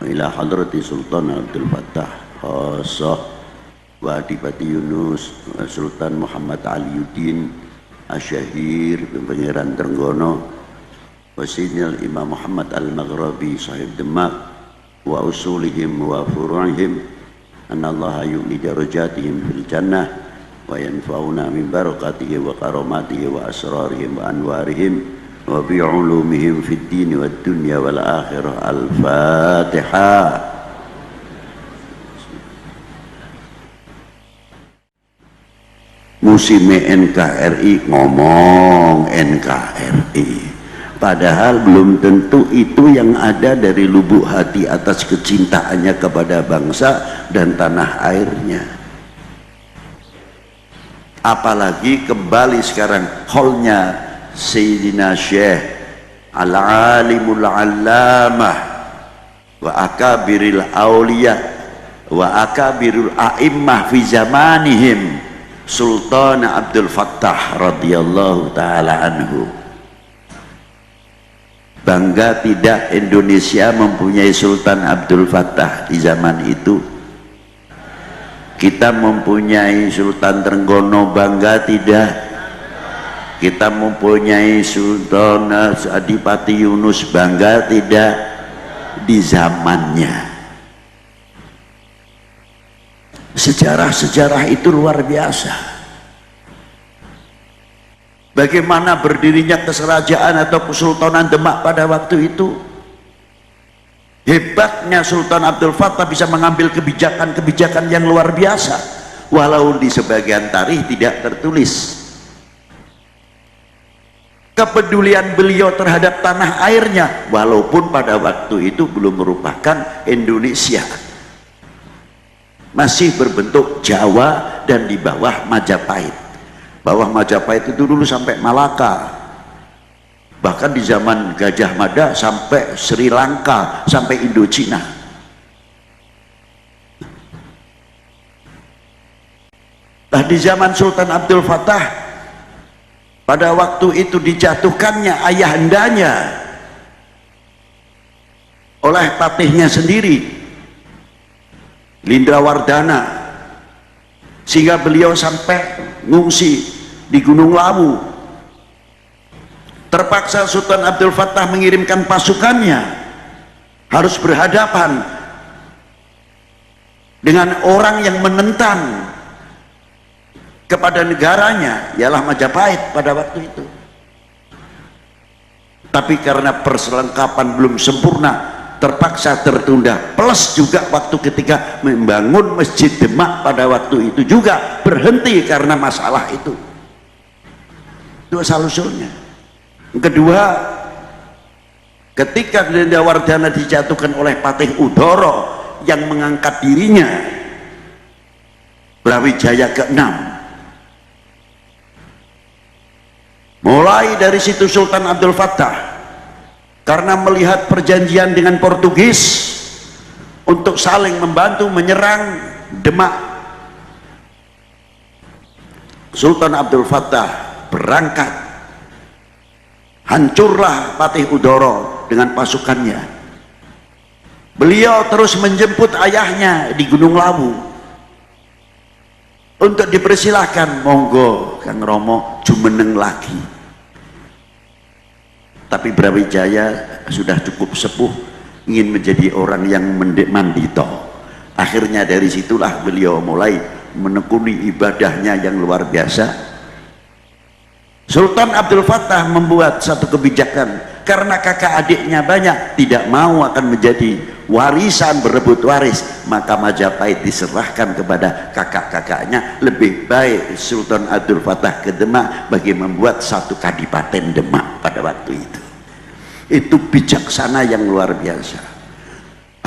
ila hadrati Sultan Abdul Fattah Khasah wa Adipati Yunus Sultan Muhammad Aliuddin Asyahir Pangeran Trenggono wa Sayyidina Imam Muhammad Al-Maghrabi sahib Demak wa usulihim wa furu'ihim anallaha yu'li darajatihim fil jannah wa yanfa'una min barakatihi wa karamatihi wa asrarihim wa anwarihim wa bi'ulumihim fid dini wad dunya wal akhirah. Al-Fatihah. Musim NKRI ngomong NKRI, padahal belum tentu itu yang ada dari lubuk hati atas kecintaannya kepada bangsa dan tanah airnya. Apalagi kembali sekarang hallnya Sayyidina Syekh Al-Alimul Allamah wa akabiril awliya wa akabirul a'immah fi zamanihim Sultan Abdul Fattah radhiyallahu ta'ala anhu. Bangga tidak Indonesia mempunyai Sultan Abdul Fattah di zaman itu? Kita mempunyai Sultan Trenggono, bangga tidak? Kita mempunyai Sultan Adipati Yunus, bangga tidak? Di zamannya. Sejarah-sejarah itu luar biasa. Bagaimana berdirinya keserajaan atau kesultanan Demak pada waktu itu. Hebatnya Sultan Abdul Fattah bisa mengambil kebijakan-kebijakan yang luar biasa, walau di sebagian tarikh tidak tertulis. Kepedulian beliau terhadap tanah airnya, walaupun pada waktu itu belum merupakan Indonesia, masih berbentuk Jawa dan di bawah Majapahit. Bawah Majapahit itu dulu sampai Malaka, bahkan di zaman Gajah Mada sampai Sri Lanka, sampai Indochina. Nah, di zaman Sultan Abdul Fattah pada waktu itu dijatuhkannya ayahandanya oleh patihnya sendiri, Lindrawardana, sehingga beliau sampai ngungsi di Gunung Lawu. Terpaksa Sultan Abdul Fattah mengirimkan pasukannya, harus berhadapan dengan orang yang menentang kepada negaranya, ialah Majapahit pada waktu itu. Tapi karena perselengkapan belum sempurna, terpaksa tertunda. Plus juga waktu ketika membangun Masjid Demak pada waktu itu juga berhenti karena masalah itu. Itu asal-usulnya. Kedua, ketika Lindrawardana dijatuhkan oleh Patih Udoro yang mengangkat dirinya Brawijaya ke-6, mulai dari situ Sultan Abdul Fattah karena melihat perjanjian dengan Portugis untuk saling membantu menyerang Demak, Sultan Abdul Fattah berangkat, hancurlah Patih Udoro dengan pasukannya. Beliau terus menjemput ayahnya di Gunung Lawu untuk dipersilahkan, monggo Kang Romo jumeneng lagi. Tapi Brawijaya sudah cukup sepuh, ingin menjadi orang yang mandito. Akhirnya dari situlah beliau mulai menekuni ibadahnya yang luar biasa. Sultan Abdul Fattah membuat satu kebijakan, karena kakak adiknya banyak, tidak mau akan menjadi warisan, berebut waris, maka Majapahit diserahkan kepada kakak-kakaknya. Lebih baik Sultan Abdul Fattah ke Demak bagi membuat satu kadipaten Demak pada waktu itu. Itu bijaksana yang luar biasa.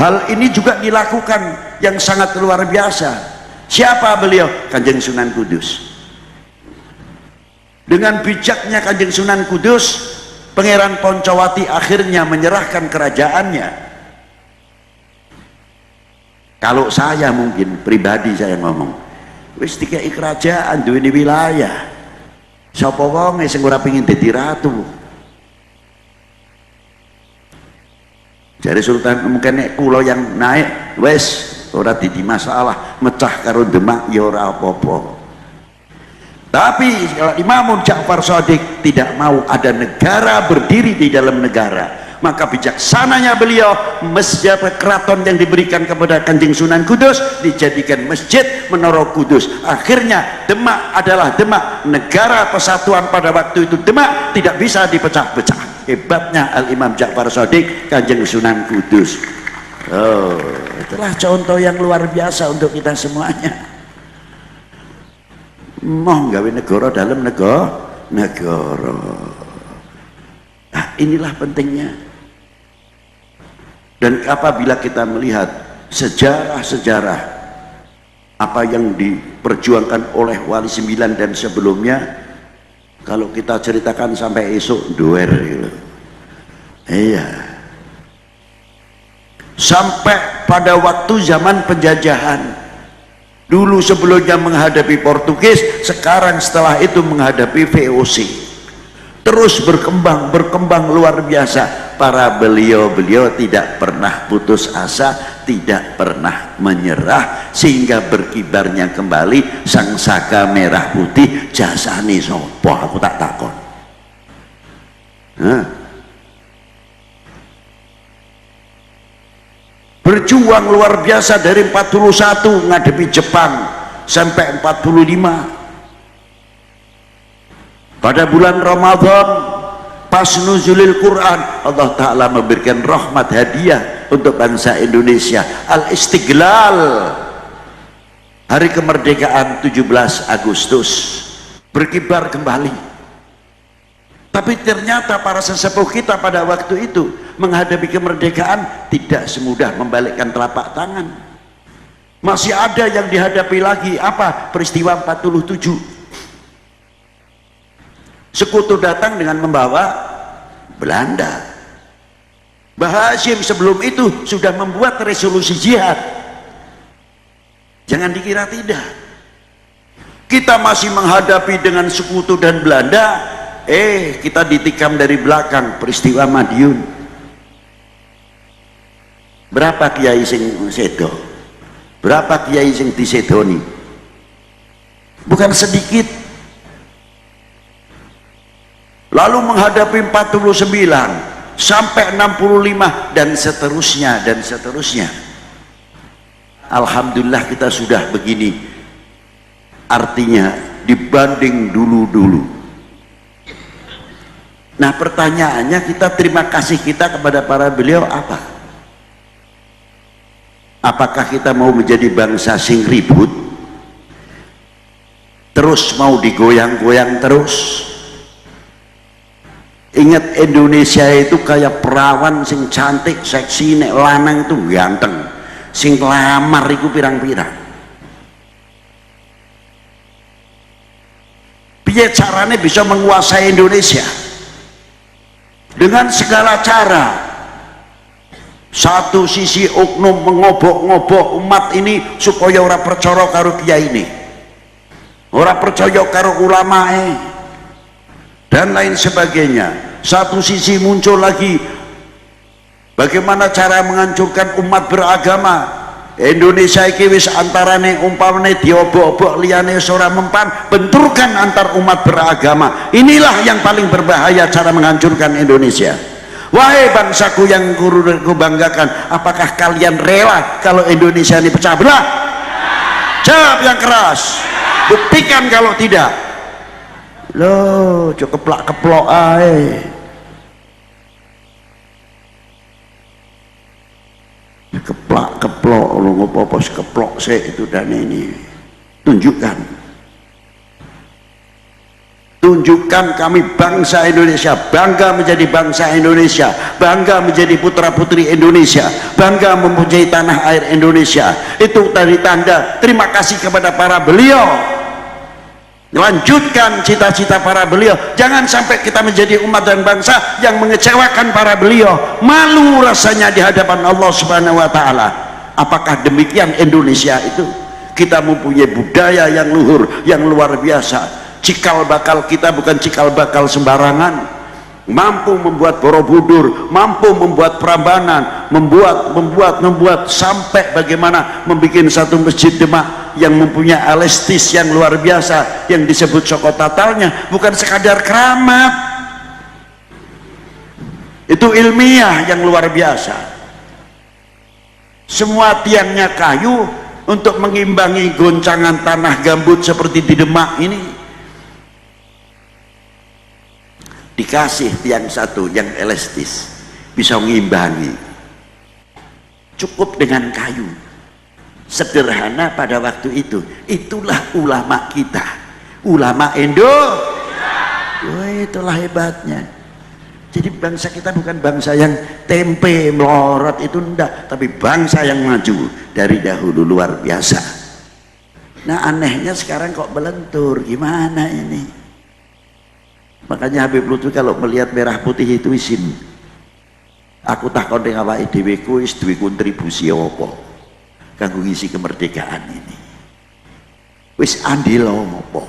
Hal ini juga dilakukan yang sangat luar biasa. Siapa beliau? Kanjeng Sunan Kudus. Dengan bijaknya Kanjeng Sunan Kudus, Pangeran Poncowati akhirnya menyerahkan kerajaannya. Kalau saya mungkin pribadi saya ngomong, wis dikai kerajaan duweni wilayah, sapa wonge sing ora pengin dadi ratu. Jadi Sultan mungkin nek kula yang naik wes ora dadi masalah, mecah karo Demak ya ora apa-apa. Tapi Imam Ja'far Shadiq tidak mau ada negara berdiri di dalam negara, maka bijaksananya beliau masjid keraton yang diberikan kepada Kanjeng Sunan Kudus dijadikan masjid Menara Kudus. Akhirnya Demak adalah Demak, negara kesatuan pada waktu itu Demak tidak bisa dipecah-pecah. Hebatnya Al-Imam Ja'far Shadiq, Kanjeng Sunan Kudus. Oh, itulah contoh yang luar biasa untuk kita semuanya. Mau gawe negara dalam negara. Nah, inilah pentingnya. Dan apabila kita melihat sejarah-sejarah apa yang diperjuangkan oleh Wali Sembilan dan sebelumnya, kalau kita ceritakan sampai esok doer gitu. Iya. Sampai pada waktu zaman penjajahan. Dulu sebelumnya menghadapi Portugis, sekarang setelah itu menghadapi VOC. Terus berkembang luar biasa. Para beliau-beliau tidak pernah putus asa, tidak pernah menyerah, sehingga berkibarnya kembali sang saka merah putih. Jasane sopo aku tak takon. Berjuang luar biasa dari 41 ngadepi Jepang sampai 45. Pada bulan Ramadan pas nuzulil Quran, Allah Ta'ala memberikan rahmat hadiah untuk bangsa Indonesia, Al-Istiqlal, hari kemerdekaan 17 Agustus, berkibar kembali. Tapi ternyata para sesepuh kita pada waktu itu menghadapi kemerdekaan tidak semudah membalikkan telapak tangan. Masih ada yang dihadapi lagi. Apa? Peristiwa 47. Sekutu datang dengan membawa Belanda. Mbah Hashim sebelum itu sudah membuat resolusi jihad. Jangan dikira tidak. Kita masih menghadapi dengan sekutu dan Belanda. Kita ditikam dari belakang, peristiwa Madiun. Berapa kiai sing sedo? Berapa kiai sing disedoni? Bukan sedikit. Lalu menghadapi 49 sampai 65 dan seterusnya. Alhamdulillah kita sudah begini. Artinya dibanding dulu-dulu. Nah, pertanyaannya, kita terima kasih kita kepada para beliau apa? Apakah kita mau menjadi bangsa sing ribut? Terus mau digoyang-goyang terus? Ingat, Indonesia itu kayak perawan sing cantik, seksi, nek lanang itu ganteng. Sing lamar itu pirang-pirang. Piye caranya bisa menguasai Indonesia? Dengan segala cara. Satu sisi oknum mengobok-ngobok umat ini supaya ora percaya karo kiai ini, ora percaya karo ulamae dan lain sebagainya. Satu sisi muncul lagi bagaimana cara menghancurkan umat beragama. Indonesia iki wis antarane umpamane diobok-obok liyane ora mempan, benturkan antar umat beragama. Inilah yang paling berbahaya cara menghancurkan Indonesia. Wahai bangsaku yang ku banggakan, apakah kalian rela kalau Indonesia ini pecah belah? Jawab yang keras. Buktikan kalau tidak. Loh, cukup keplok ae. Keplok lu ngopo-opo keplok sih itu dan ini. Tunjukkan kami bangsa Indonesia, bangga menjadi bangsa Indonesia, bangga menjadi putra putri Indonesia, bangga mempunyai tanah air Indonesia. Itu tadi tanda terima kasih kepada para beliau. Lanjutkan cita-cita para beliau. Jangan sampai kita menjadi umat dan bangsa yang mengecewakan para beliau. Malu rasanya di hadapan Allah Subhanahu wa Ta'ala. Apakah demikian Indonesia itu? Kita mempunyai budaya yang luhur, yang luar biasa. Cikal bakal kita bukan cikal bakal sembarangan. mampu membuat Borobudur, mampu membuat Prambanan, membuat sampai bagaimana membuat satu masjid Demak yang mempunyai alestis yang luar biasa yang disebut Sokotatalnya, bukan sekadar keramat, itu ilmiah yang luar biasa. Semua tiangnya kayu untuk mengimbangi goncangan tanah gambut seperti di Demak ini. Dikasih tiang satu yang elastis, bisa mengimbangi, cukup dengan kayu, sederhana pada waktu itu. Itulah ulama kita, ulama Indonesia. Itulah hebatnya. Jadi bangsa kita bukan bangsa yang tempe melorot, itu enggak, tapi bangsa yang maju dari dahulu, luar biasa. Nah anehnya sekarang kok melentur, gimana ini? Makanya Habib Lutfi kalau melihat merah putih itu isin, aku takon dengan awake dhewe ku wis duwe kontribusi apa kanggo ngisi kemerdekaan ini, wis andil apa,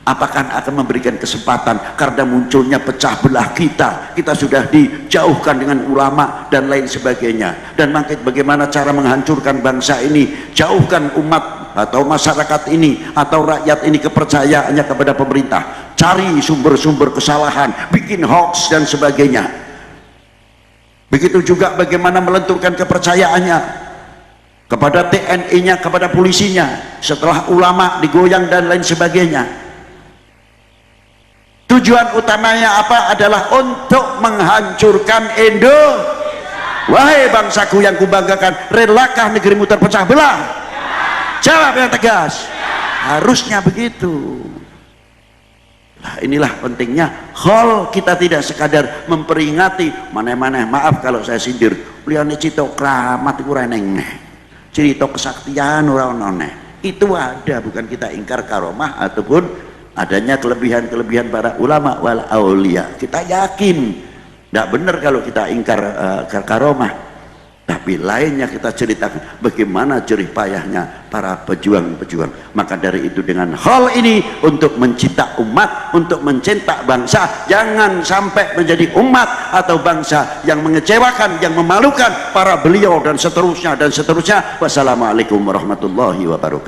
apakah akan memberikan kesempatan karena munculnya pecah belah kita sudah dijauhkan dengan ulama dan lain sebagainya, dan makin bagaimana cara menghancurkan bangsa ini, jauhkan umat atau masyarakat ini atau rakyat ini kepercayaannya kepada pemerintah, cari sumber-sumber kesalahan, bikin hoax dan sebagainya. Begitu juga bagaimana melenturkan kepercayaannya kepada TNI-nya, kepada polisinya setelah ulama digoyang dan lain sebagainya. Tujuan utamanya apa? Adalah untuk menghancurkan Indonesia. Wahai bangsaku yang kubanggakan, relakah negerimu terpecah belah? Jawab yang tegas. Harusnya begitu. Nah, inilah pentingnya hal kita tidak sekadar memperingati mana-mana. Maaf kalau saya sindir, liane cito keramat iku ora neng, cerita kesaktian ora ono. Itu ada, bukan kita ingkar karomah ataupun adanya kelebihan-kelebihan para ulama wal aulia. Kita yakin tidak benar kalau kita ingkar karomah, tapi lainnya kita ceritakan bagaimana jerih payahnya para pejuang-pejuang. Maka dari itu dengan hal ini untuk mencinta umat, untuk mencinta bangsa, jangan sampai menjadi umat atau bangsa yang mengecewakan, yang memalukan para beliau dan seterusnya dan seterusnya. Wassalamualaikum warahmatullahi wabarakatuh.